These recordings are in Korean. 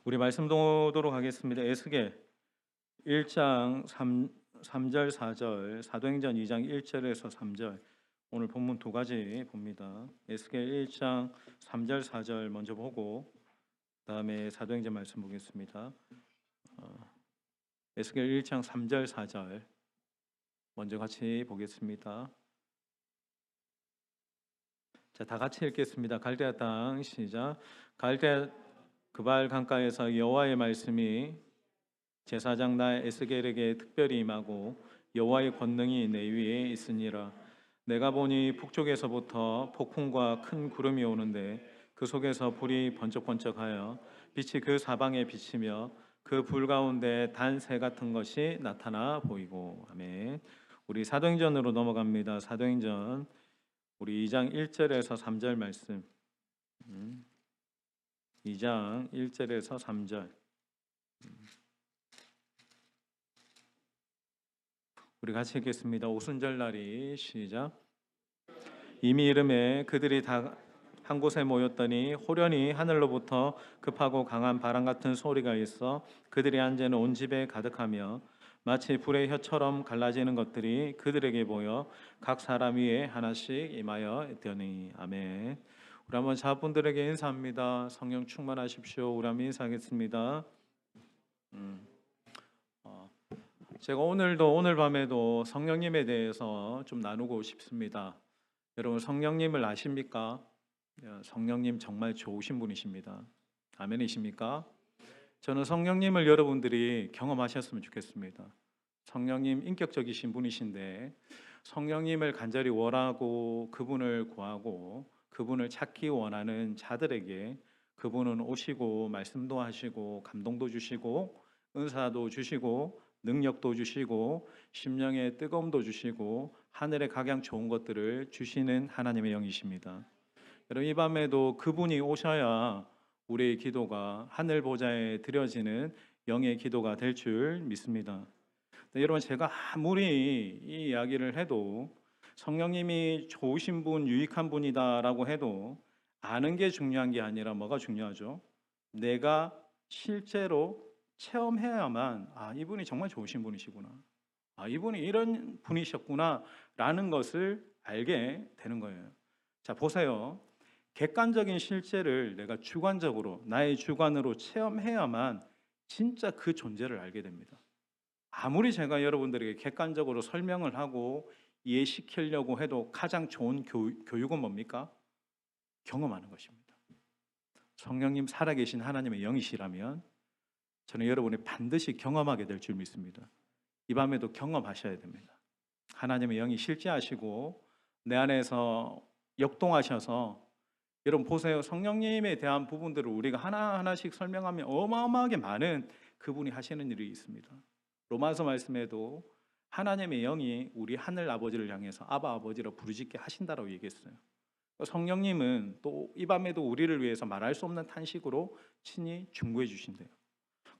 우리 말씀 보도록 하겠습니다. 에스겔 1장 3절 4절, 사도행전 2장 1절에서 3절. 오늘 본문 두 가지 봅니다. 에스겔 1장 3절 4절 먼저 보고 그다음에 사도행전 말씀 보겠습니다. 에스겔 1장 3절 4절 먼저 같이 보겠습니다. 자, 다 같이 읽겠습니다. 갈대아 땅 시작. 갈대아 그발 강가에서 여호와의 말씀이 제사장 나 에스겔에게 특별히 임하고 여호와의 권능이 내 위에 있으니라. 내가 보니 북쪽에서부터 폭풍과 큰 구름이 오는데 그 속에서 불이 번쩍번쩍하여 빛이 그 사방에 비치며 그 불 가운데 단새 같은 것이 나타나 보이고. 아멘. 우리 사도행전으로 넘어갑니다. 사도행전 우리 2장 1절에서 3절 말씀. 2장 1절에서 3절. 우리 같이 읽겠습니다. 오순절 날이 시작. 이미 이름에 그들이 다 한 곳에 모였더니 호련히 하늘로부터 급하고 강한 바람 같은 소리가 있어 그들이 앉은 온 집에 가득하며 마치 불의 혀처럼 갈라지는 것들이 그들에게 보여 각 사람 위에 하나씩 임하여 있더니. 아멘. 우리 한번 자분들에게 인사합니다. 성령 충만하십시오. 우리 한번 인사하겠습니다. 제가 오늘 밤에도 성령님에 대해서 좀 나누고 싶습니다. 여러분 성령님을 아십니까? 성령님 정말 좋으신 분이십니다. 아멘이십니까? 저는 성령님을 여러분들이 경험하셨으면 좋겠습니다. 성령님 인격적이신 분이신데 성령님을 간절히 원하고 그분을 구하고 그분을 찾기 원하는 자들에게 그분은 오시고 말씀도 하시고 감동도 주시고 은사도 주시고 능력도 주시고 심령의 뜨거움도 주시고 하늘의 각양 좋은 것들을 주시는 하나님의 영이십니다. 여러분 이 밤에도 그분이 오셔야 우리의 기도가 하늘 보좌에 드려지는 영의 기도가 될 줄 믿습니다. 여러분 제가 아무리 이 이야기를 해도 성령님이 좋으신 분, 유익한 분이다라고 해도 아는 게 중요한 게 아니라 뭐가 중요하죠? 내가 실제로 체험해야만 이분이 정말 좋으신 분이시구나. 이분이 이런 분이셨구나라는 것을 알게 되는 거예요. 자, 보세요. 객관적인 실제를 내가 주관적으로 나의 주관으로 체험해야만 진짜 그 존재를 알게 됩니다. 아무리 제가 여러분들에게 객관적으로 설명을 하고 이해시키려고 해도 가장 좋은 교육은 뭡니까? 경험하는 것입니다. 성령님 살아계신 하나님의 영이시라면 저는 여러분이 반드시 경험하게 될 줄 믿습니다. 이 밤에도 경험하셔야 됩니다. 하나님의 영이 실제하시고 내 안에서 역동하셔서 여러분 보세요. 성령님에 대한 부분들을 우리가 하나하나씩 설명하면 어마어마하게 많은 그분이 하시는 일이 있습니다. 로마서 말씀에도 하나님의 영이 우리 하늘 아버지를 향해서 아바 아버지로 부르짖게 하신다라고 얘기했어요. 성령님은 또 이 밤에도 우리를 위해서 말할 수 없는 탄식으로 친히 중보해 주신대요.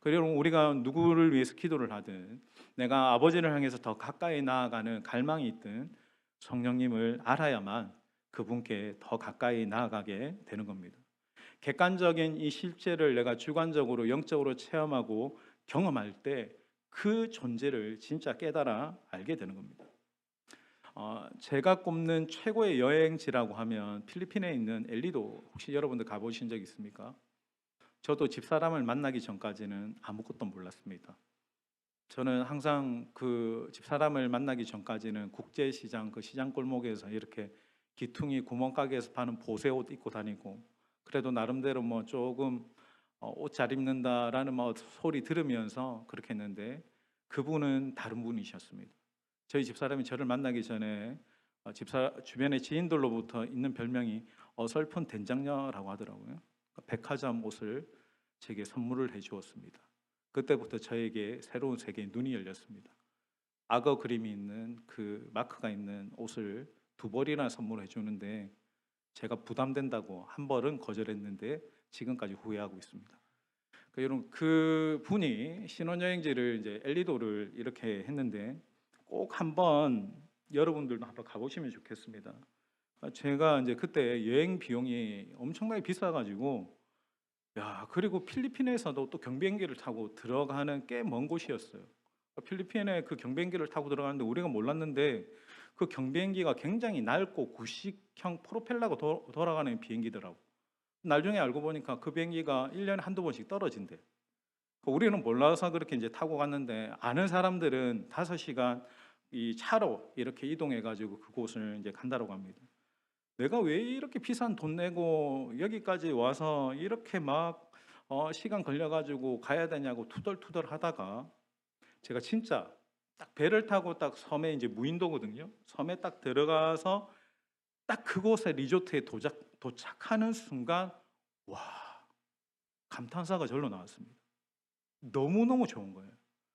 그리고 우리가 누구를 위해서 기도를 하든 내가 아버지를 향해서 더 가까이 나아가는 갈망이 있든 성령님을 알아야만 그분께 더 가까이 나아가게 되는 겁니다. 객관적인 이 실제를 내가 주관적으로 영적으로 체험하고 경험할 때 그 존재를 진짜 깨달아 알게 되는 겁니다. 제가 꼽는 최고의 여행지라고 하면 필리핀에 있는 엘리도 혹시 여러분들 가보신 적 있습니까? 저도 집사람을 만나기 전까지는 아무것도 몰랐습니다. 저는 항상 그 집사람을 만나기 전까지는 국제시장 그 시장 골목에서 이렇게 기퉁이 구멍가게에서 파는 보세 옷 입고 다니고 그래도 나름대로 뭐 조금 옷 잘 입는다라는 뭐 소리 들으면서 그렇게 했는데 그분은 다른 분이셨습니다. 저희 집사람이 저를 만나기 전에 주변의 지인들로부터 있는 별명이 어설픈 된장녀라고 하더라고요. 백화점 옷을 제게 선물을 해주었습니다. 그때부터 저에게 새로운 세계의 눈이 열렸습니다. 악어 그림이 있는 그 마크가 있는 옷을 2벌이나 선물해 주는데 제가 부담된다고 한 벌은 거절했는데 지금까지 후회하고 있습니다. 여러분 그 분이 신혼여행지를 이제 엘리도를 이렇게 했는데 꼭 한번 여러분들도 한번 가보시면 좋겠습니다. 제가 이제 그때 여행 비용이 엄청나게 비싸가지고 야, 그리고 필리핀에서도 또 경비행기를 타고 들어가는 꽤 먼 곳이었어요. 필리핀에 그 경비행기를 타고 들어가는데 우리가 몰랐는데 그 경비행기가 굉장히 낡고 구식형 프로펠러가 돌아가는 비행기더라고. 나중에 알고 보니까 그 비행기가 1년에 한두 번씩 떨어진대. 우리는 몰라서 그렇게 이제 타고 갔는데 아는 사람들은 5시간 이 차로 이렇게 이동해 가지고 그곳을 이제 간다고 합니다. 내가 왜 이렇게 비싼 돈 내고 여기까지 와서 이렇게 막 시간 걸려 가지고 가야 되냐고 투덜투덜 하다가 제가 진짜 딱 배를 타고 딱 섬에 이제 무인도거든요. 섬에 딱 들어가서 딱 그곳에 리조트에 도착하는 순간 와, 감탄사가 절로 나왔습니다. 너무너무 좋은 거예요.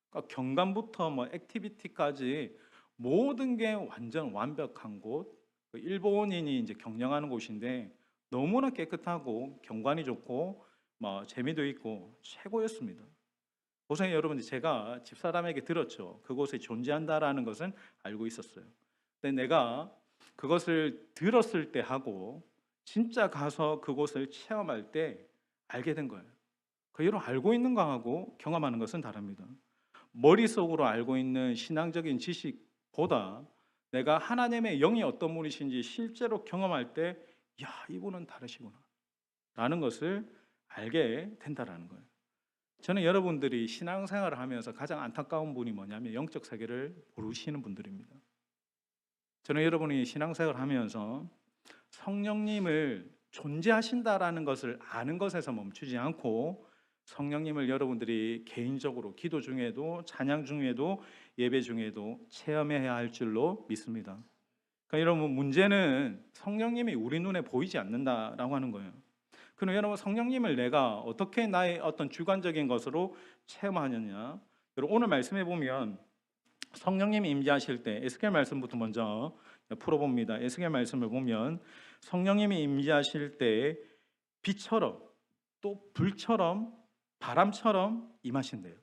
그러니까 경관부터 뭐 액티비티까지 모든 게 완전 완벽한 곳. 그 일본인이 이제 경영하는 곳인데 너무나 깨끗하고 경관이 좋고 뭐 재미도 있고 최고였습니다. 보세요, 여러분, 제가 집사람에게 들었죠. 그곳에 존재한다라는 것은 알고 있었어요. 근데 내가 그것을 들었을 때 하고 진짜 가서 그곳을 체험할 때 알게 된 거예요. 그 여러분, 알고 있는 거하고 경험하는 것은 다릅니다. 머릿속으로 알고 있는 신앙적인 지식보다 내가 하나님의 영이 어떤 분이신지 실제로 경험할 때, 야, 이분은 다르시구나 라는 것을 알게 된다라는 거예요. 저는 여러분들이 신앙생활을 하면서 가장 안타까운 분이 뭐냐면 영적 세계를 모르시는 분들입니다. 저는 여러분이 신앙생활을 하면서 성령님을 존재하신다라는 것을 아는 것에서 멈추지 않고 성령님을 여러분들이 개인적으로 기도 중에도 찬양 중에도 예배 중에도 체험해야 할 줄로 믿습니다. 그러니까 여러분, 문제는 성령님이 우리 눈에 보이지 않는다라고 하는 거예요. 그럼 여러분, 성령님을 내가 어떻게 나의 어떤 주관적인 것으로 체험하느냐? 여러분, 오늘 말씀해 보면 성령님이 임재하실 때 에스겔 말씀부터 먼저 풀어봅니다. 에스겔 말씀을 보면 성령님이 임재하실 때 빛처럼 또 불처럼 바람처럼 임하신대요.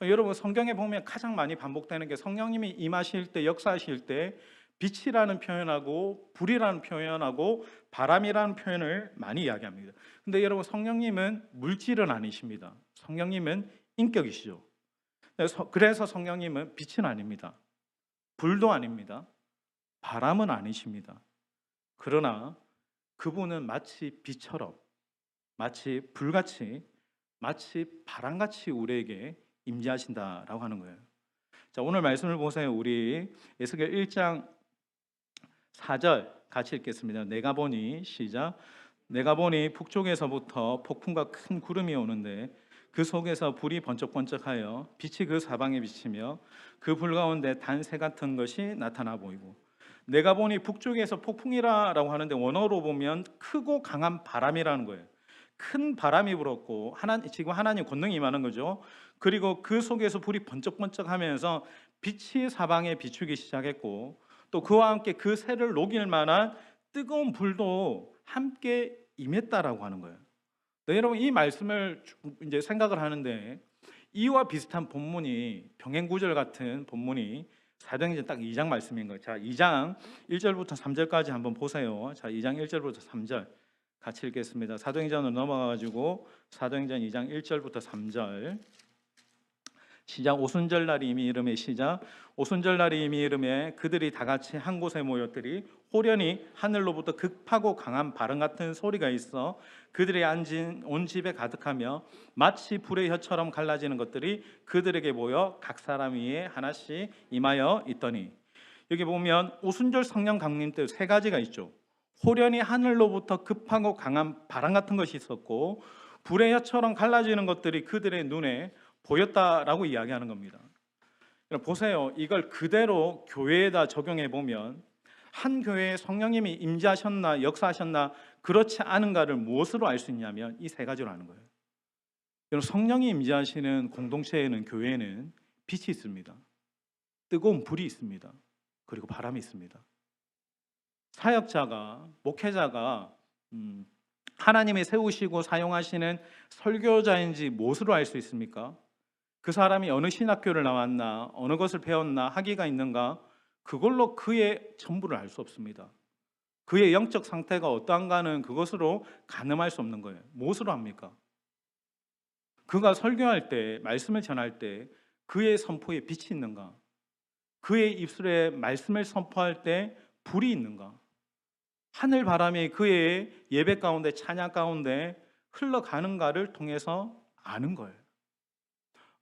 여러분, 성경에 보면 가장 많이 반복되는 게 성령님이 임하실 때, 역사하실 때 빛이라는 표현하고 불이라는 표현하고 바람이라는 표현을 많이 이야기합니다. 근데 여러분, 성령님은 물질은 아니십니다. 성령님은 인격이시죠. 그래서 성령님은 빛은 아닙니다. 불도 아닙니다. 바람은 아니십니다. 그러나 그분은 마치 빛처럼, 마치 불같이, 마치 바람같이 우리에게 임재하신다라고 하는 거예요. 자, 오늘 말씀을 보세요. 우리 에스겔 1장 4절 같이 읽겠습니다. 내가 보니, 시작. 내가 보니 북쪽에서부터 폭풍과 큰 구름이 오는데 그 속에서 불이 번쩍번쩍하여 빛이 그 사방에 비치며 그 불 가운데 단새 같은 것이 나타나 보이고, 내가 보니 북쪽에서 폭풍이라고 하는데 원어로 보면 크고 강한 바람이라는 거예요. 큰 바람이 불었고 지금 하나님 권능이 임하는 거죠. 그리고 그 속에서 불이 번쩍번쩍하면서 빛이 사방에 비추기 시작했고, 또 그와 함께 그 새를 녹일 만한 뜨거운 불도 함께 임했다라고 하는 거예요. 네, 여러분, 이 말씀을 이제 생각을 하는데 이와 비슷한 본문이 병행구절 같은 본문이 사도행전 딱 2장 말씀인 거예요. 자, 2장 1절부터 3절까지 한번 보세요. 자, 2장 1절부터 3절 같이 읽겠습니다. 사도행전으로 넘어가가지고 사도행전 2장 1절부터 3절 시작. 오순절 날이 이미 이름에, 시작. 오순절 날이 이미 이름에 그들이 다 같이 한 곳에 모였더니 호련히 하늘로부터 급하고 강한 바람 같은 소리가 있어 그들이 앉은 온 집에 가득하며 마치 불의 혀처럼 갈라지는 것들이 그들에게 보여 각 사람 위에 하나씩 임하여 있더니, 여기 보면 오순절 성령 강림 때 세 가지가 있죠. 호련히 하늘로부터 급하고 강한 바람 같은 것이 있었고 불의 혀처럼 갈라지는 것들이 그들의 눈에 보였다라고 이야기하는 겁니다. 보세요. 이걸 그대로 교회에다 적용해 보면 한 교회에 성령님이 임재하셨나 역사하셨나 그렇지 않은가를 무엇으로 알 수 있냐면 이 세 가지로 아는 거예요. 성령이 임재하시는 공동체에는, 교회에는 빛이 있습니다. 뜨거운 불이 있습니다. 그리고 바람이 있습니다. 사역자가, 목회자가 하나님이 세우시고 사용하시는 설교자인지 무엇으로 알 수 있습니까? 그 사람이 어느 신학교를 나왔나, 어느 것을 배웠나, 학위가 있는가, 그걸로 그의 전부를 알 수 없습니다. 그의 영적 상태가 어떠한가는 그것으로 가늠할 수 없는 거예요. 무엇으로 합니까? 그가 설교할 때, 말씀을 전할 때 그의 선포에 빛이 있는가? 그의 입술에 말씀을 선포할 때 불이 있는가? 하늘 바람이 그의 예배 가운데, 찬양 가운데 흘러가는가를 통해서 아는 거예요.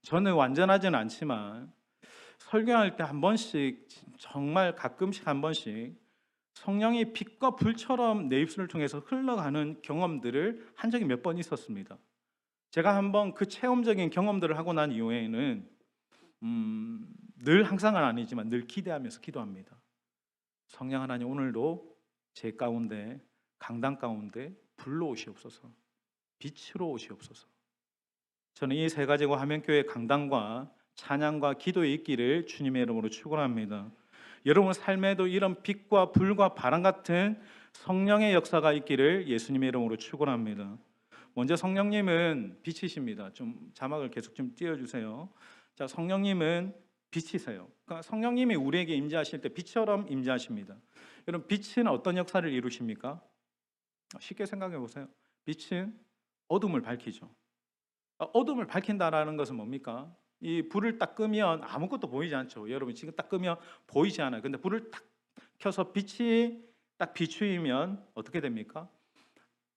저는 완전하지는 않지만 설교할 때 한 번씩, 정말 가끔씩 한 번씩 성령이 빛과 불처럼 내 입술을 통해서 흘러가는 경험들을 한 적이 몇 번 있었습니다. 제가 한번 그 체험적인 경험들을 하고 난 이후에는 늘 항상은 아니지만 늘 기대하면서 기도합니다. 성령 하나님, 오늘도 제 가운데, 강단 가운데 불러 오시옵소서, 빛으로 오시옵소서. 저는 이 세 가지고 화면교회 강단과 찬양과 기도에 있기를 주님의 이름으로 축원합니다. 여러분 삶에도 이런 빛과 불과 바람 같은 성령의 역사가 있기를 예수님의 이름으로 축원합니다. 먼저 성령님은 빛이십니다. 좀 자막을 계속 좀 띄워주세요. 자, 성령님은 빛이세요. 그러니까 성령님이 우리에게 임재하실 때 빛처럼 임재하십니다. 여러분, 빛은 어떤 역사를 이루십니까? 쉽게 생각해 보세요. 빛은 어둠을 밝히죠. 어둠을 밝힌다라는 것은 뭡니까? 이 불을 딱 끄면 아무것도 보이지 않죠. 여러분 지금 딱 끄면 보이지 않아요. 근데 불을 딱 켜서 빛이 딱 비추이면 어떻게 됩니까?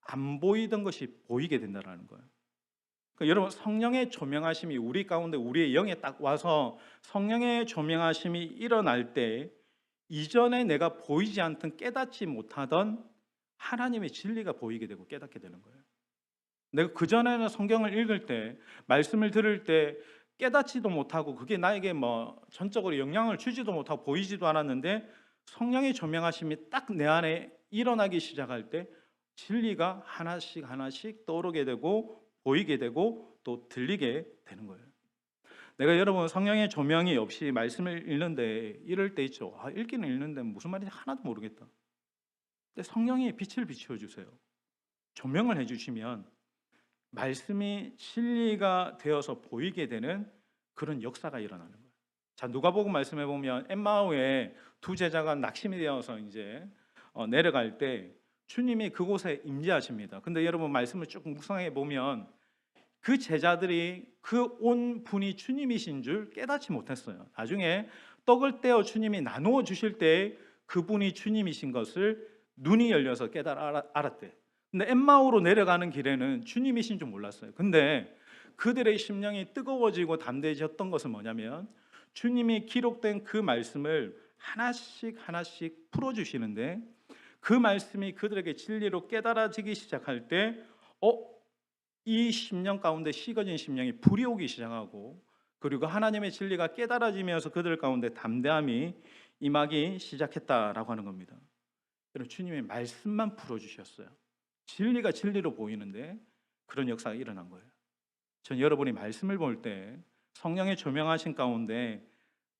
안 보이던 것이 보이게 된다는 거예요. 그러니까 여러분, 성령의 조명하심이 우리 가운데, 우리의 영에 딱 와서 성령의 조명하심이 일어날 때 이전에 내가 보이지 않던, 깨닫지 못하던 하나님의 진리가 보이게 되고 깨닫게 되는 거예요. 내가 그전에는 성경을 읽을 때, 말씀을 들을 때 깨닫지도 못하고 그게 나에게 뭐 전적으로 영향을 주지도 못하고 보이지도 않았는데 성령의 조명하심이 딱 내 안에 일어나기 시작할 때 진리가 하나씩 하나씩 떠오르게 되고 보이게 되고 또 들리게 되는 거예요. 내가 여러분 성령의 조명이 없이 말씀을 읽는데 이럴 때 있죠. 읽기는 읽는데 무슨 말인지 하나도 모르겠다. 근데 성령이 빛을 비추어 주세요. 조명을 해주시면 말씀이 진리가 되어서 보이게 되는 그런 역사가 일어나는 거예요. 자, 누가복음 말씀해 보면 엠마오에 두 제자가 낙심이 되어서 이제 내려갈 때 주님이 그곳에 임재하십니다. 근데 여러분 말씀을 쭉 묵상해 보면 그 제자들이 그 온 분이 주님이신 줄 깨닫지 못했어요. 나중에 떡을 떼어 주님이 나누어 주실 때 그분이 주님이신 것을 눈이 열려서 알았대. 근데 엠마오로 내려가는 길에는 주님이신 줄 몰랐어요. 근데 그들의 심령이 뜨거워지고 담대해졌던 것은 뭐냐면 주님이 기록된 그 말씀을 하나씩 하나씩 풀어주시는데 그 말씀이 그들에게 진리로 깨달아지기 시작할 때 이 심령 가운데 식어진 심령이 불이 오기 시작하고 그리고 하나님의 진리가 깨달아지면서 그들 가운데 담대함이 임하기 시작했다라고 하는 겁니다. 여러분, 주님의 말씀만 풀어주셨어요. 진리가 진리로 보이는데 그런 역사가 일어난 거예요. 전 여러분이 말씀을 볼 때 성령의 조명하신 가운데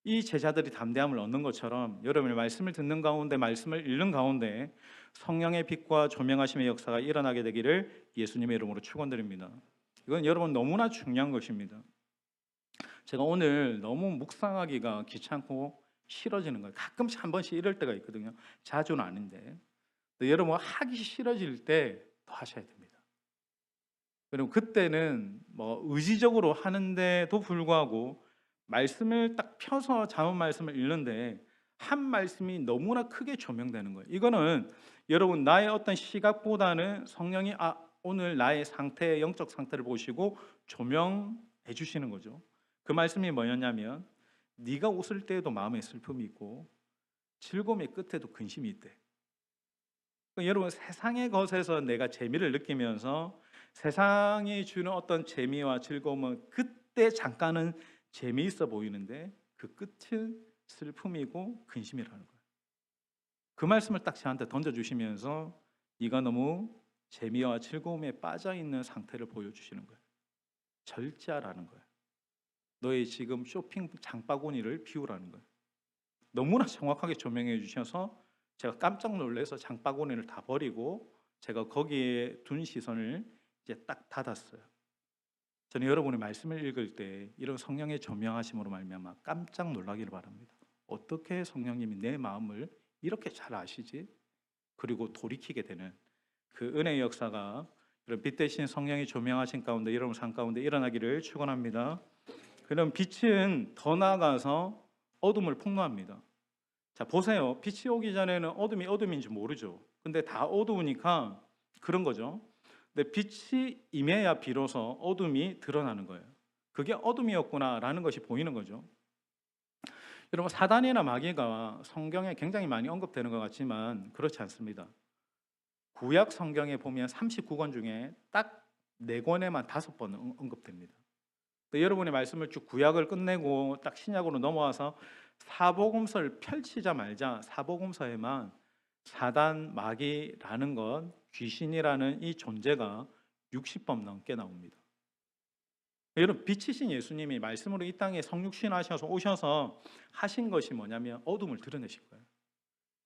이 제자들이 담대함을 얻는 것처럼 여러분이 말씀을 듣는 가운데, 말씀을 읽는 가운데 성령의 빛과 조명하심의 역사가 일어나게 되기를 예수님의 이름으로 축원드립니다. 이건 여러분 너무나 중요한 것입니다. 제가 오늘 너무 묵상하기가 귀찮고 싫어지는 거예요. 가끔씩 한 번씩 이럴 때가 있거든요. 자주는 아닌데. 여러분 하기 싫어질 때 더 하셔야 됩니다. 여러분 그때는 뭐 의지적으로 하는데도 불구하고 말씀을 딱 펴서 잡은 말씀을 읽는데 한 말씀이 너무나 크게 조명되는 거예요. 이거는 여러분 나의 어떤 시각보다는 성령이 오늘 나의 상태, 영적 상태를 보시고 조명해 주시는 거죠. 그 말씀이 뭐였냐면 네가 웃을 때에도 마음에 슬픔이 있고 즐거움의 끝에도 근심이 있대. 여러분 세상의 것에서 내가 재미를 느끼면서 세상이 주는 어떤 재미와 즐거움은 그때 잠깐은 재미있어 보이는데 그 끝은 슬픔이고 근심이라는 거예요. 그 말씀을 딱 저한테 던져주시면서 네가 너무 재미와 즐거움에 빠져있는 상태를 보여주시는 거예요. 절제하라는 거예요. 너의 지금 쇼핑 장바구니를 비우라는 거예요. 너무나 정확하게 조명해 주셔서 제가 깜짝 놀라서 장바구니를 다 버리고 제가 거기에 둔 시선을 이제 딱 닫았어요. 저는 여러분의 말씀을 읽을 때 이런 성령의 조명하심으로 말미암아 깜짝 놀라기를 바랍니다. 어떻게 성령님이 내 마음을 이렇게 잘 아시지? 그리고 돌이키게 되는 그 은혜의 역사가 빛 대신 성령이 조명하신 가운데 여러분 삶 가운데 일어나기를 축원합니다. 그럼 빛은 더 나아가서 어둠을 폭로합니다. 자, 보세요. 빛이 오기 전에는 어둠이 어둠인지 모르죠. 근데 다 어두우니까 그런 거죠. 근데 빛이 임해야 비로소 어둠이 드러나는 거예요. 그게 어둠이었구나라는 것이 보이는 거죠. 여러분, 사단이나 마귀가 성경에 굉장히 많이 언급되는 것 같지만 그렇지 않습니다. 구약 성경에 보면 39권 중에 딱 4권에만 5번 언급됩니다. 여러분의 말씀을 쭉 구약을 끝내고 딱 신약으로 넘어와서 사복음서를 펼치자 말자 사복음서에만 사단, 마귀라는 것, 귀신이라는 이 존재가 60번 넘게 나옵니다. 여러분, 빛이신 예수님이 말씀으로 이 땅에 성육신 하셔서 오셔서 하신 것이 뭐냐면 어둠을 드러내신 거예요.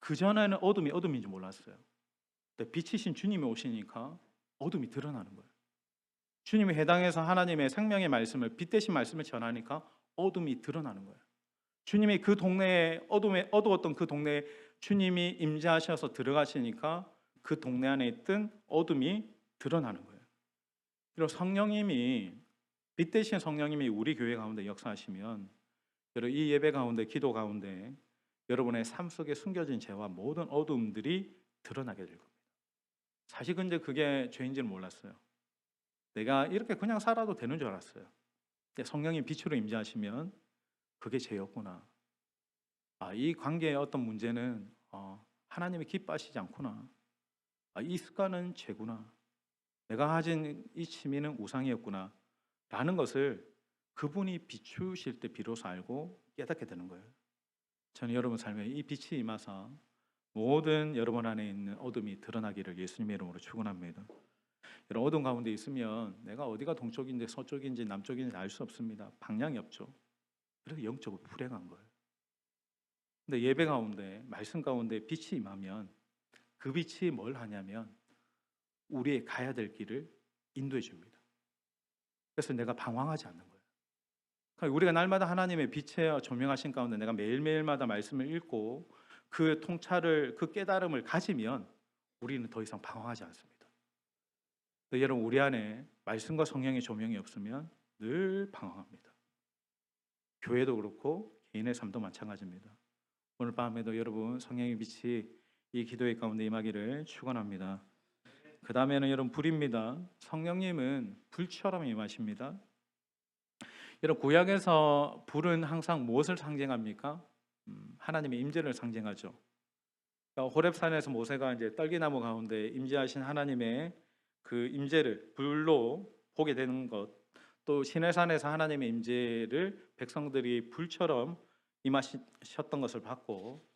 그전에는 어둠이 어둠인지 몰랐어요. 근데 빛이신 주님이 오시니까 어둠이 드러나는 거예요. 주님이 해당해서 하나님의 생명의 말씀을, 빛 대신 말씀을 전하니까 어둠이 드러나는 거예요. 주님이 그 동네에 어두웠던 그 동네에 주님이 임재하셔서 들어가시니까 그 동네 안에 있던 어둠이 드러나는 거예요. 그리고 성령님이, 빛 대신 성령님이 우리 교회 가운데 역사하시면 여러분, 이 예배 가운데, 기도 가운데 여러분의 삶 속에 숨겨진 죄와 모든 어둠들이 드러나게 될 겁니다. 사실 근데 그게 죄인지는 몰랐어요. 내가 이렇게 그냥 살아도 되는 줄 알았어요. 근데 성령이 빛으로 임재하시면 그게 죄였구나. 이 관계의 어떤 문제는 하나님이 기뻐하시지 않구나. 이 습관은 죄구나. 내가 가진 이 취미는 우상이었구나 라는 것을 그분이 비추실 때 비로소 알고 깨닫게 되는 거예요. 저는 여러분 삶에 이 빛이 임하사 모든 여러분 안에 있는 어둠이 드러나기를 예수님의 이름으로 축원합니다. 여러분, 어둠 가운데 있으면 내가 어디가 동쪽인지 서쪽인지 남쪽인지 알 수 없습니다. 방향이 없죠. 그래서 영적으로 불행한 거예요. 근데 예배 가운데, 말씀 가운데 빛이 임하면 그 빛이 뭘 하냐면 우리의 가야 될 길을 인도해 줍니다. 그래서 내가 방황하지 않는 거예요. 그러니까 우리가 날마다 하나님의 빛에 조명하신 가운데 내가 매일매일마다 말씀을 읽고 그 통찰을, 그 깨달음을 가지면 우리는 더 이상 방황하지 않습니다. 여러분, 우리 안에 말씀과 성령의 조명이 없으면 늘 방황합니다. 교회도 그렇고 개인의 삶도 마찬가지입니다. 오늘 밤에도 여러분 성령의 빛이 이 기도의 가운데 임하기를 축원합니다. 그 다음에는 여러분 불입니다. 성령님은 불처럼 임하십니다. 여러분, 구약에서 불은 항상 무엇을 상징합니까? 하나님의 임재를 상징하죠. 그러니까 호렙산에서 모세가 이제 떨기나무 가운데 임재하신 하나님의 그 임재를 불로 보게 되는 것, 또 시내산에서 하나님의 임재를 백성들이 불처럼 임하셨던 것을 봤고,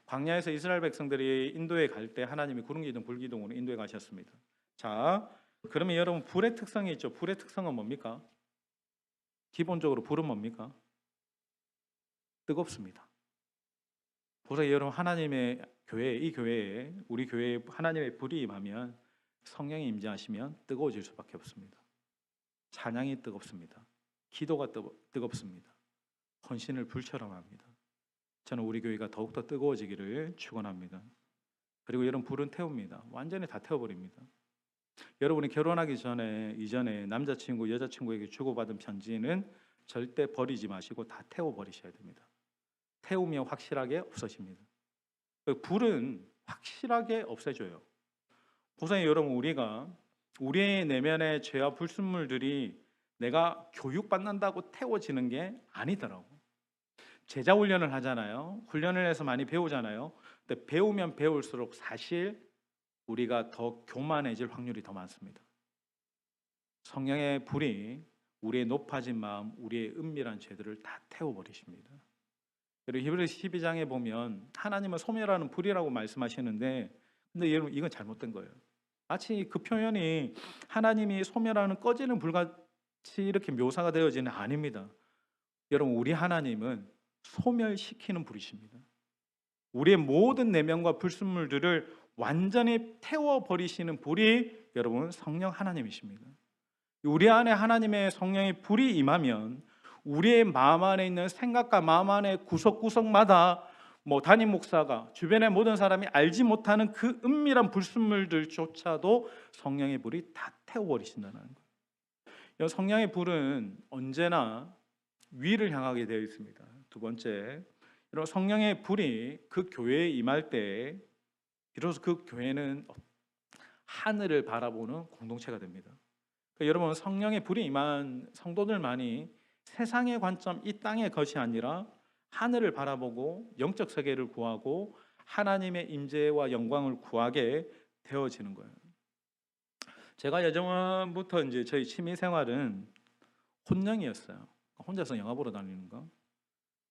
광야에서 이스라엘 백성들이 인도에 갈 때 하나님이 구름기둥 불기둥으로 인도에 가셨습니다. 자, 그러면 여러분 불의 특성이 있죠. 불의 특성은 뭡니까? 기본적으로 불은 뭡니까? 뜨겁습니다. 보세요, 여러분, 하나님의 교회, 이 교회에, 우리 교회에 하나님의 불이 임하면, 성령이 임재하시면 뜨거워질 수밖에 없습니다. 찬양이 뜨겁습니다. 기도가 뜨겁습니다. 헌신을 불처럼 합니다. 저는 우리 교회가 더욱더 뜨거워지기를 축원합니다. 그리고 여러분, 불은 태웁니다. 완전히 다 태워버립니다. 여러분이 결혼하기 이전에 남자친구, 여자친구에게 주고받은 편지는 절대 버리지 마시고 다 태워버리셔야 됩니다. 태우면 확실하게 없어집니다. 불은 확실하게 없애줘요. 보세요, 여러분, 우리가 우리의 내면의 죄와 불순물들이 내가 교육받는다고 태워지는 게 아니더라고. 제자 훈련을 하잖아요. 훈련을 해서 많이 배우잖아요. 근데 배우면 배울수록 사실 우리가 더 교만해질 확률이 더 많습니다. 성령의 불이 우리의 높아진 마음, 우리의 은밀한 죄들을 다 태워버리십니다. 그리고 히브리서 12장에 보면 하나님은 소멸하는 불이라고 말씀하시는데, 근데 여러분, 이건 잘못된 거예요. 마치 그 표현이 하나님이 소멸하는 꺼지는 불같이 이렇게 묘사가 되어지는 아닙니다. 여러분, 우리 하나님은 소멸시키는 불이십니다. 우리의 모든 내면과 불순물들을 완전히 태워버리시는 불이 여러분 성령 하나님이십니다. 우리 안에 하나님의 성령의 불이 임하면 우리의 마음 안에 있는 생각과 마음 안의 구석구석마다 담임 목사가, 주변의 모든 사람이 알지 못하는 그 은밀한 불순물들조차도 성령의 불이 다 태워버리신다는 거예요. 이 성령의 불은 언제나 위를 향하게 되어 있습니다. 두 번째, 이런 성령의 불이 그 교회에 임할 때 비로소 그 교회는 하늘을 바라보는 공동체가 됩니다. 그러니까 여러분, 성령의 불이 임한 성도들만이 세상의 관점, 이 땅의 것이 아니라 하늘을 바라보고 영적 세계를 구하고 하나님의 임재와 영광을 구하게 되어지는 거예요. 제가 예전부터 이제 저희 취미 생활은 혼영이었어요. 혼자서 영화 보러 다니는 거.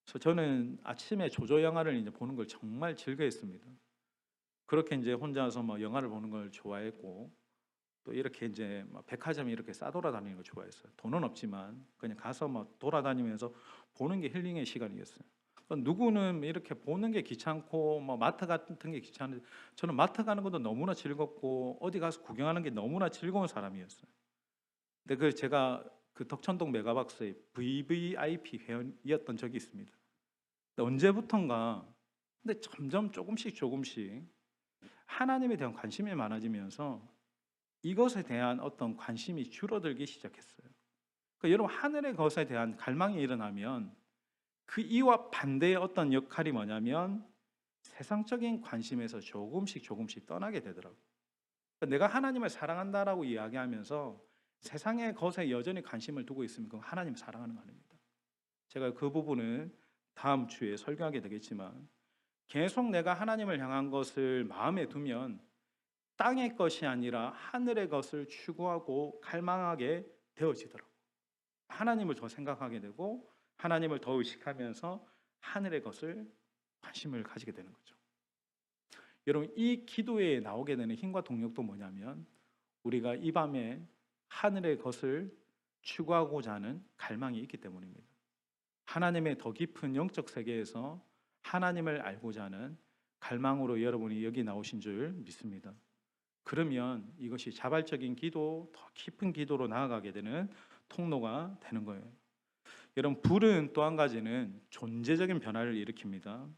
그래서 저는 아침에 조조 영화를 이제 보는 걸 정말 즐거워했습니다. 그렇게 이제 혼자서 뭐 영화를 보는 걸 좋아했고, 또 이렇게 이제 막 백화점에 이렇게 싸돌아다니는 걸 좋아했어요. 돈은 없지만 그냥 가서 막 돌아다니면서 보는 게 힐링의 시간이었어요. 누구는 이렇게 보는 게 귀찮고 뭐 마트 같은 게 귀찮은데, 저는 마트 가는 것도 너무나 즐겁고 어디 가서 구경하는 게 너무나 즐거운 사람이었어요. 근데 그 제가 그 덕천동 메가박스의 VVIP 회원이었던 적이 있습니다. 근데 언제부턴가 근데 점점 조금씩 하나님에 대한 관심이 많아지면서 이것에 대한 어떤 관심이 줄어들기 시작했어요. 그러니까 여러분, 하늘의 것에 대한 갈망이 일어나면 그 이와 반대의 어떤 역할이 뭐냐면 세상적인 관심에서 조금씩 떠나게 되더라고요. 그러니까 내가 하나님을 사랑한다라고 이야기하면서 세상의 것에 여전히 관심을 두고 있으면 그건 하나님을 사랑하는 거 아닙니다. 제가 그 부분은 다음 주에 설교하게 되겠지만, 계속 내가 하나님을 향한 것을 마음에 두면 땅의 것이 아니라 하늘의 것을 추구하고 갈망하게 되어지더라고요. 하나님을 더 생각하게 되고 하나님을 더 의식하면서 하늘의 것을 관심을 가지게 되는 거죠. 여러분, 이 기도에 나오게 되는 힘과 동력도 뭐냐면 우리가 이 밤에 하늘의 것을 추구하고자 하는 갈망이 있기 때문입니다. 하나님의 더 깊은 영적 세계에서 하나님을 알고자 하는 갈망으로 여러분이 여기 나오신 줄 믿습니다. 그러면 이것이 자발적인 기도, 더 깊은 기도로 나아가게 되는 통로가 되는 거예요. 여러분, 불은 또 한 가지는 존재적인 변화를 일으킵니다.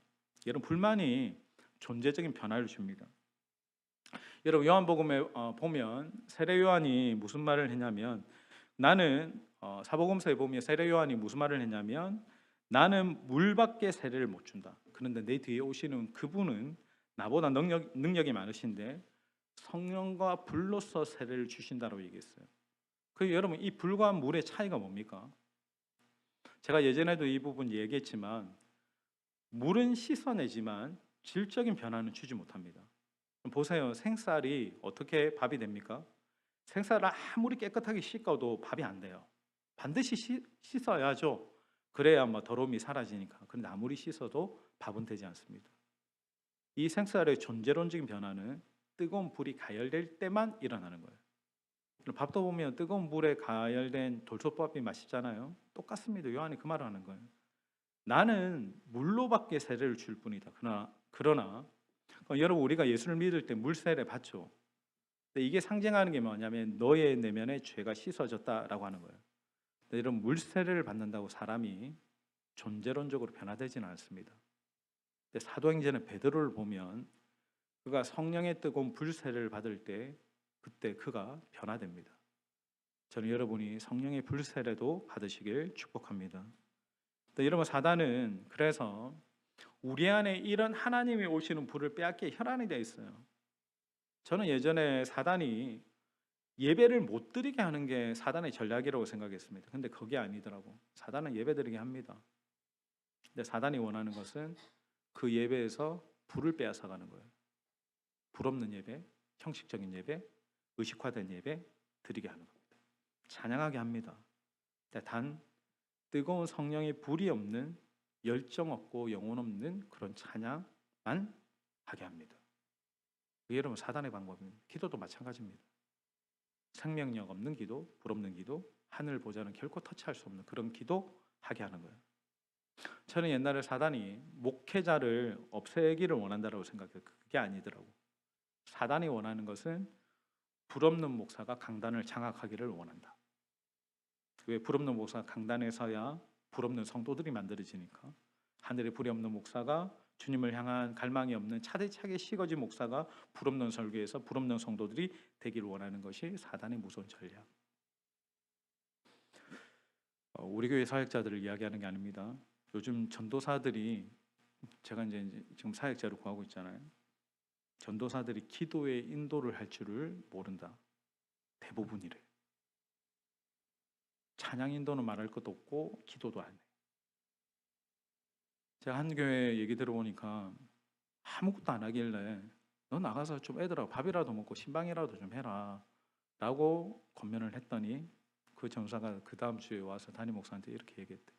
여러분, 불만이 존재적인 변화를 줍니다. 여러분, 요한복음에 보면 세례 요한이 무슨 말을 했냐면, 사복음서에 보면 세례 요한이 무슨 말을 했냐면, 나는 물밖에 세례를 못 준다. 그런데 내 뒤에 오시는 그분은 나보다 능력이 많으신데 성령과 불로서 세례를 주신다고 얘기했어요. 그 여러분, 이 불과 물의 차이가 뭡니까? 제가 예전에도 이 부분 얘기했지만, 물은 씻어내지만 질적인 변화는 주지 못합니다. 보세요, 생쌀이 어떻게 밥이 됩니까? 생쌀을 아무리 깨끗하게 씻어도 밥이 안 돼요. 반드시 씻어야죠. 그래야 뭐 더러움이 사라지니까. 그런데 아무리 씻어도 밥은 되지 않습니다. 이 생쌀의 존재론적인 변화는 뜨거운 불이 가열될 때만 일어나는 거예요. 밥도 보면 뜨거운 물에 가열된 돌솥밥이 맛있잖아요. 똑같습니다. 요한이 그 말을 하는 거예요. 나는 물로밖에 세례를 줄 뿐이다. 그러나 여러분, 우리가 예수를 믿을 때 물 세례 받죠. 근데 이게 상징하는 게 뭐냐면 너의 내면의 죄가 씻어졌다라고 하는 거예요. 근데 이런 물 세례를 받는다고 사람이 존재론적으로 변화되지는 않습니다. 근데 사도행전의 베드로를 보면 그가 성령의 뜨거운 불 세례를 받을 때 그때 그가 변화됩니다. 저는 여러분이 성령의 불 세례도 받으시길 축복합니다. 여러분, 사단은 그래서 우리 안에 이런 하나님이 오시는 불을 빼앗기에 혈안이 되어 있어요. 저는 예전에 사단이 예배를 못 드리게 하는 게 사단의 전략이라고 생각했습니다. 근데 그게 아니더라고. 사단은 예배 드리게 합니다. 근데 사단이 원하는 것은 그 예배에서 불을 빼앗아 가는 거예요. 불 없는 예배, 형식적인 예배, 의식화된 예배 드리게 하는 겁니다. 찬양하게 합니다. 단 뜨거운 성령의 불이 없는, 열정 없고 영혼 없는 그런 찬양만 하게 합니다. 그게 여러분 사단의 방법입니다. 기도도 마찬가지입니다. 생명력 없는 기도, 불 없는 기도, 하늘 보좌는 결코 터치할 수 없는 그런 기도 하게 하는 거예요. 저는 옛날에 사단이 목회자를 없애기를 원한다고 생각해요. 그게 아니더라고. 사단이 원하는 것은 불 없는 목사가 강단을 장악하기를 원한다. 왜? 불 없는 목사가 강단에 서야 불 없는 성도들이 만들어지니까. 하늘에 불이 없는 목사가 주님을 향한 갈망이 없는 차디차게 식어진 목사가 불없는 설교에서 불없는 성도들이 되기를 원하는 것이 사단의 무서운 전략. 우리 교회 사역자들을 이야기하는 게 아닙니다. 요즘 전도사들이, 제가 이제 지금 사역자를 구하고 있잖아요. 전도사들이 기도의 인도를 할 줄을 모른다. 대부분이래. 찬양 인도는 말할 것도 없고 기도도 안 해. 제가 한 교회 얘기 들어보니까 아무것도 안 하길래 너 나가서 좀 애들하고 밥이라도 먹고 신방이라도 좀 해라 라고 권면을 했더니 그 전사가 그 다음 주에 와서 담임 목사한테 이렇게 얘기했대.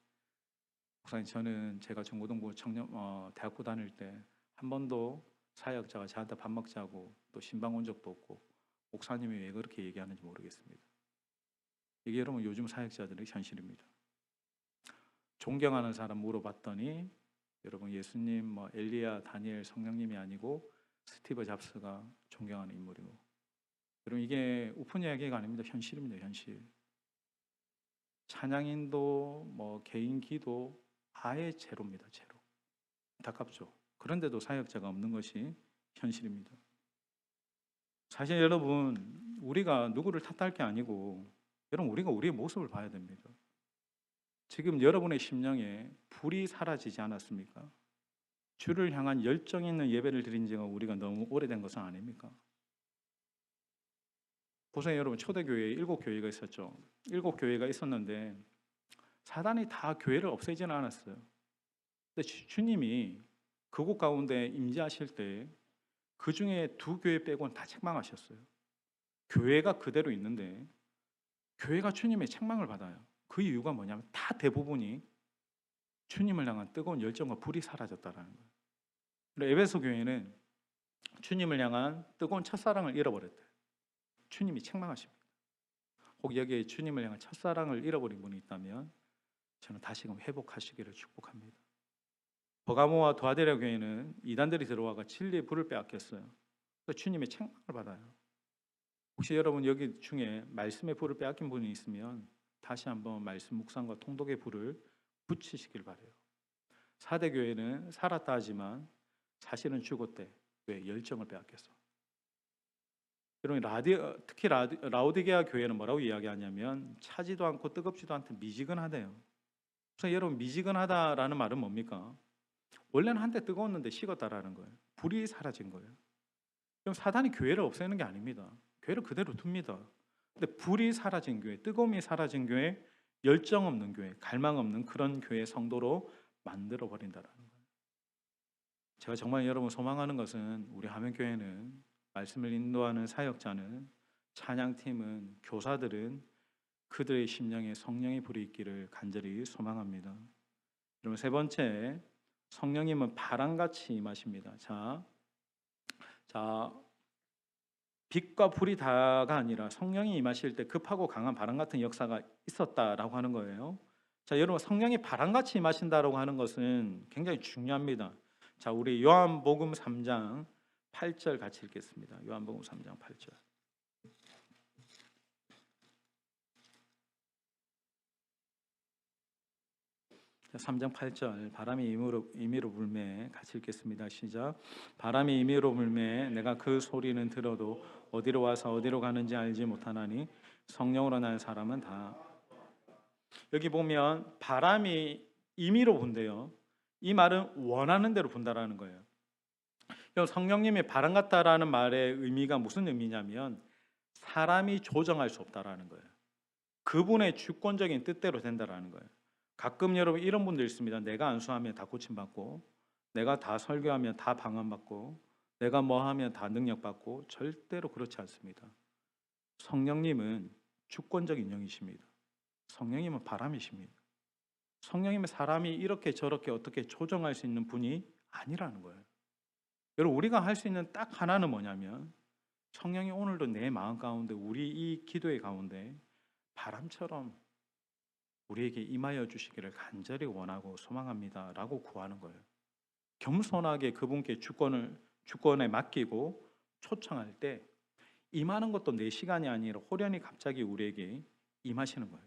목사님, 저는 제가 중고등부 대학교 다닐 때 한 번도 사역자가 저한테 밥 먹자고 또 신방 온 적도 없고 목사님이 왜 그렇게 얘기하는지 모르겠습니다. 이게 여러분 요즘 사역자들의 현실입니다. 존경하는 사람 물어봤더니 여러분 예수님, 엘리야, 다니엘, 성령님이 아니고 스티브 잡스가 존경하는 인물이고, 여러분 이게 우픈 이야기가 아닙니다. 현실입니다. 현실. 찬양인도 개인 기도 아예 제로입니다. 제로. 안타깝죠. 그런데도 사역자가 없는 것이 현실입니다. 사실 여러분, 우리가 누구를 탓할 게 아니고 여러분 우리가 우리의 모습을 봐야 됩니다. 지금 여러분의 심령에 불이 사라지지 않았습니까? 주를 향한 열정 있는 예배를 드린 지가 우리가 너무 오래된 것은 아닙니까? 보세요 여러분, 초대교회에 7교회가 있었죠. 7교회가 있었는데 사단이 다 교회를 없애지는 않았어요. 근데 주님이 그곳 가운데 임재하실 때 그 중에 2교회 빼고는 다 책망하셨어요. 교회가 그대로 있는데 교회가 주님의 책망을 받아요. 그 이유가 뭐냐면 다 대부분이 주님을 향한 뜨거운 열정과 불이 사라졌다라는 거예요. 그리고 에베소 교회는 주님을 향한 뜨거운 첫사랑을 잃어버렸대요. 주님이 책망하십니다. 혹 여기에 주님을 향한 첫사랑을 잃어버린 분이 있다면 저는 다시금 회복하시기를 축복합니다. 버가모와 두아데라 교회는 이단들이 들어와가 진리의 불을 빼앗겼어요. 그래서 주님의 책망을 받아요. 혹시 여러분 여기 중에 말씀의 불을 빼앗긴 분이 있으면 다시 한번 말씀 묵상과 통독의 불을 붙이시길 바라요. 사대 교회는 살았다 하지만 사실은 죽었대. 왜? 열정을 빼앗겼어. 여러분 특히 라오디게아 교회는 뭐라고 이야기하냐면 차지도 않고 뜨겁지도 않던 미지근하대요. 그래서 여러분 미지근하다라는 말은 뭡니까? 원래는 한때 뜨거웠는데 식었다라는 거예요. 불이 사라진 거예요. 그럼 사단이 교회를 없애는 게 아닙니다. 교회를 그대로 둡니다. 근데 불이 사라진 교회, 뜨거움이 사라진 교회, 열정 없는 교회, 갈망 없는 그런 교회 성도로 만들어 버린다라는 거예요. 제가 정말 여러분 소망하는 것은 우리 하명교회는, 말씀을 인도하는 사역자는, 찬양팀은, 교사들은 그들의 심령에 성령의 불이 있기를 간절히 소망합니다. 여러분 세 번째, 성령님은 바람같이 임하십니다. 자, 빛과 불이 다가 아니라 성령이 임하실 때 급하고 강한 바람 같은 역사가 있었다라고 하는 거예요. 자, 여러분 성령이 바람같이 임하신다라고 하는 것은 굉장히 중요합니다. 자, 우리 요한복음 3장 8절 같이 읽겠습니다. 요한복음 3장 8절. 3장 8절, 바람이 임의로 불매, 같이 읽겠습니다. 시작. 바람이 임의로 불매 내가 그 소리는 들어도 어디로 와서 어디로 가는지 알지 못하나니 성령으로 난 사람은 다. 여기 보면 바람이 임의로 분대요. 이 말은 원하는 대로 분다라는 거예요. 성령님이 바람 같다라는 말의 의미가 무슨 의미냐면 사람이 조정할 수 없다라는 거예요. 그분의 주권적인 뜻대로 된다라는 거예요. 가끔 여러분 이런 분들 있습니다. 내가 안수하면 다 고침받고, 내가 다 설교하면 다 방언받고, 내가 뭐 하면 다 능력받고. 절대로 그렇지 않습니다. 성령님은 주권적인 영이십니다. 성령님은 바람이십니다. 성령님은 사람이 이렇게 저렇게 어떻게 조정할 수 있는 분이 아니라는 거예요. 여러분 우리가 할 수 있는 딱 하나는 뭐냐면 성령이 오늘도 내 마음 가운데, 우리 이 기도의 가운데 바람처럼 우리에게 임하여 주시기를 간절히 원하고 소망합니다 라고 구하는 거예요. 겸손하게 그분께 주권에 맡기고 초청할 때 임하는 것도 내 시간이 아니라 호련히 갑자기 우리에게 임하시는 거예요.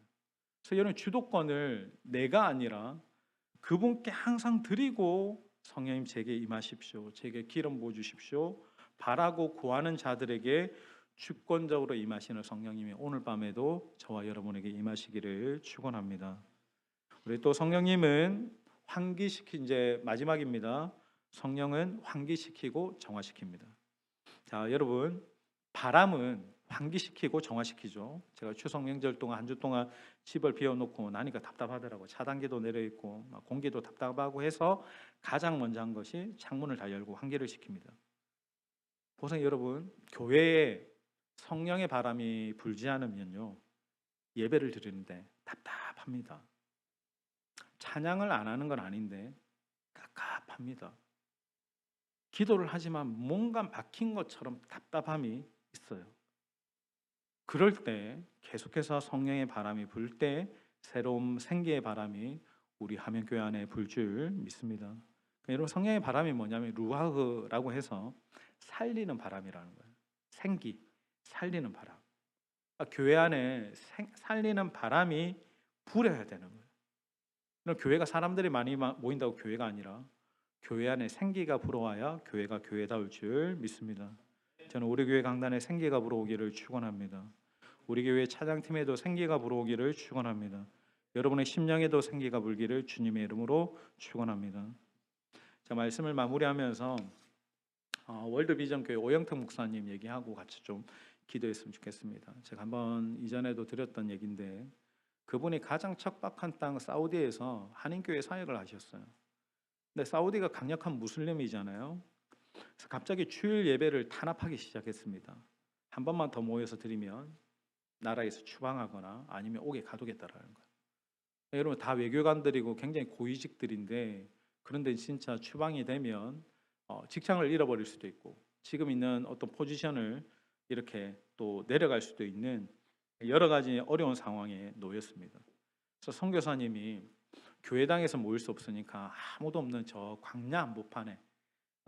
그래서 여러분 주도권을 내가 아니라 그분께 항상 드리고 성령님 제게 임하십시오. 제게 기름 부어 주십시오. 바라고 구하는 자들에게 주권적으로 임하시는 성령님이 오늘 밤에도 저와 여러분에게 임하시기를 축원합니다. 우리 또 성령님은 이제 마지막입니다. 성령은 환기시키고 정화시킵니다. 자, 여러분, 바람은 환기시키고 정화시키죠. 제가 추석 명절 동안 한 주 동안 집을 비워놓고 나니까 답답하더라고요. 차단기도 내려있고 공기도 답답하고 해서 가장 먼저 한 것이 창문을 다 열고 환기를 시킵니다. 보세요, 여러분, 교회에 성령의 바람이 불지 않으면요, 예배를 드리는데 답답합니다. 찬양을 안 하는 건 아닌데 갑갑합니다. 기도를 하지만 뭔가 막힌 것처럼 답답함이 있어요. 그럴 때 계속해서 성령의 바람이 불 때 새로운 생기의 바람이 우리 하명교회 안에 불 줄 믿습니다. 그러니까 여러분, 성령의 바람이 뭐냐면 루아흐라고 해서 살리는 바람이라는 거예요. 생기, 살리는 바람. 그러니까 교회 안에 살리는 바람이 불어야 되는 거예요. 교회가 사람들이 많이 모인다고 교회가 아니라 교회 안에 생기가 불어와야 교회가 교회다울 줄 믿습니다. 저는 우리 교회 강단에 생기가 불어오기를 축원합니다. 우리 교회 찬양팀에도 생기가 불어오기를 축원합니다. 여러분의 심령에도 생기가 불기를 주님의 이름으로 축원합니다. 자, 말씀을 마무리하면서 월드비전 교회 오영택 목사님 얘기하고 같이 좀 기도했으면 좋겠습니다. 제가 한번 이전에도 드렸던 얘기인데 그분이 가장 척박한 땅 사우디에서 한인교회 사역을 하셨어요. 근데 사우디가 강력한 무슬림이잖아요. 그래서 갑자기 주일 예배를 탄압하기 시작했습니다. 한 번만 더 모여서 드리면 나라에서 추방하거나 아니면 옥에 가두겠다라는 거예요. 여러분, 다 외교관들이고 굉장히 고위직들인데 그런데 진짜 추방이 되면 직장을 잃어버릴 수도 있고 지금 있는 어떤 포지션을 이렇게 또 내려갈 수도 있는 여러 가지 어려운 상황에 놓였습니다. 그래서 선교사님이 교회당에서 모일 수 없으니까 아무도 없는 저 광야 한복판에,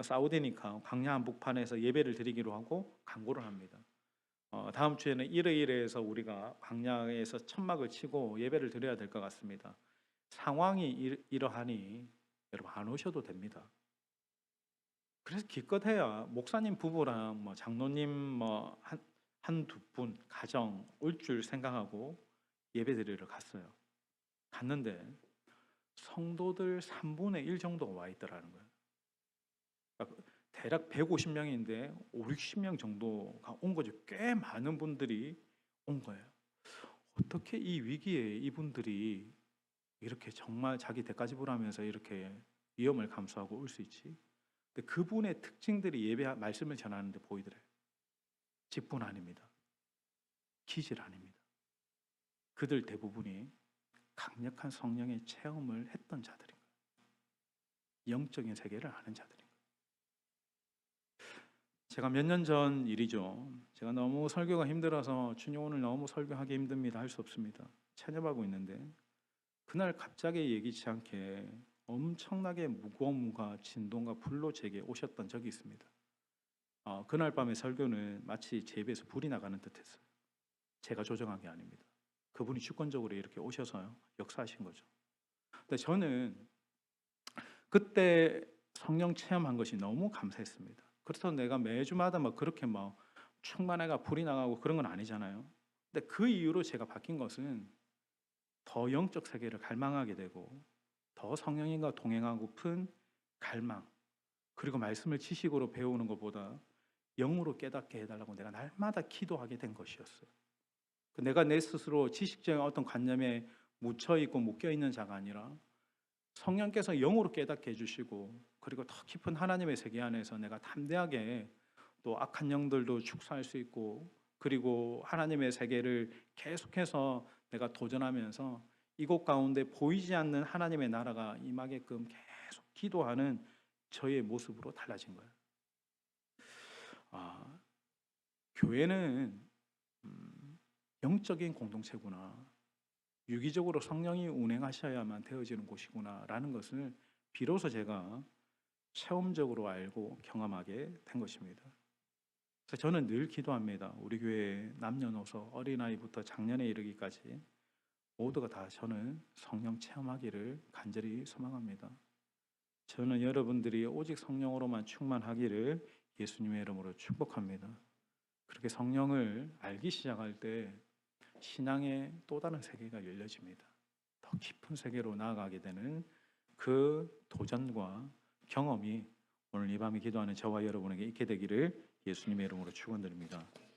사우디니까 광야 한복판에서 예배를 드리기로 하고 간구를 합니다. 다음 주에는 일요일에서 우리가 광야에서 천막을 치고 예배를 드려야 될 것 같습니다. 상황이 이러하니 여러분 안 오셔도 됩니다. 그래서 기껏해야 목사님 부부랑 장로님 한두 분 가정 올 줄 생각하고 예배 드리러 갔어요. 갔는데 성도들 3분의 1 정도가 와 있더라는 거예요. 그러니까 대략 150명인데 5, 60명 정도가 온 거죠. 꽤 많은 분들이 온 거예요. 어떻게 이 위기에 이분들이 이렇게 정말 자기 대가지불하면서 이렇게 위험을 감수하고 올 수 있지? 근데 그분의 특징들이 예배 말씀을 전하는데 보이더래요. 직분 아닙니다. 기질 아닙니다. 그들 대부분이 강력한 성령의 체험을 했던 자들인 거예요. 영적인 세계를 아는 자들인 거예요. 제가 몇 년 전 일이죠. 제가 너무 설교가 힘들어서 주님 오늘 너무 설교하기 힘듭니다. 할 수 없습니다. 찬양하고 있는데 그날 갑자기 예기치 않게 엄청나게 무거움과 진동과 불로 제게 오셨던 적이 있습니다. 그날 밤의 설교는 마치 제 입에서 불이 나가는 듯했어요. 제가 조정한 게 아닙니다. 그분이 주권적으로 이렇게 오셔서 역사하신 거죠. 근데 저는 그때 성령 체험한 것이 너무 감사했습니다. 그렇다고 내가 매주마다 그렇게 충만해가 불이 나가고 그런 건 아니잖아요. 근데 그 이후로 제가 바뀐 것은 더 영적 세계를 갈망하게 되고 더 성령님과 동행하고픈 갈망, 그리고 말씀을 지식으로 배우는 것보다 영으로 깨닫게 해달라고 내가 날마다 기도하게 된 것이었어요. 내가 내 스스로 지식적인 어떤 관념에 묻혀있고 묶여있는 자가 아니라 성령께서 영으로 깨닫게 해주시고 그리고 더 깊은 하나님의 세계 안에서 내가 담대하게 또 악한 영들도 축사할 수 있고 그리고 하나님의 세계를 계속해서 내가 도전하면서 이곳 가운데 보이지 않는 하나님의 나라가 임하게끔 계속 기도하는 저의 모습으로 달라진 거예요. 교회는 영적인 공동체구나, 유기적으로 성령이 운행하셔야만 되어지는 곳이구나 라는 것을 비로소 제가 체험적으로 알고 경험하게 된 것입니다. 그래서 저는 늘 기도합니다. 우리 교회 남녀노소 어린아이부터 장년에 이르기까지 모두가 다 저는 성령 체험하기를 간절히 소망합니다. 저는 여러분들이 오직 성령으로만 충만하기를 예수님의 이름으로 축복합니다. 그렇게 성령을 알기 시작할 때 신앙의 또 다른 세계가 열려집니다. 더 깊은 세계로 나아가게 되는 그 도전과 경험이 오늘 이 밤에 기도하는 저와 여러분에게 있게 되기를 예수님의 이름으로 축원드립니다.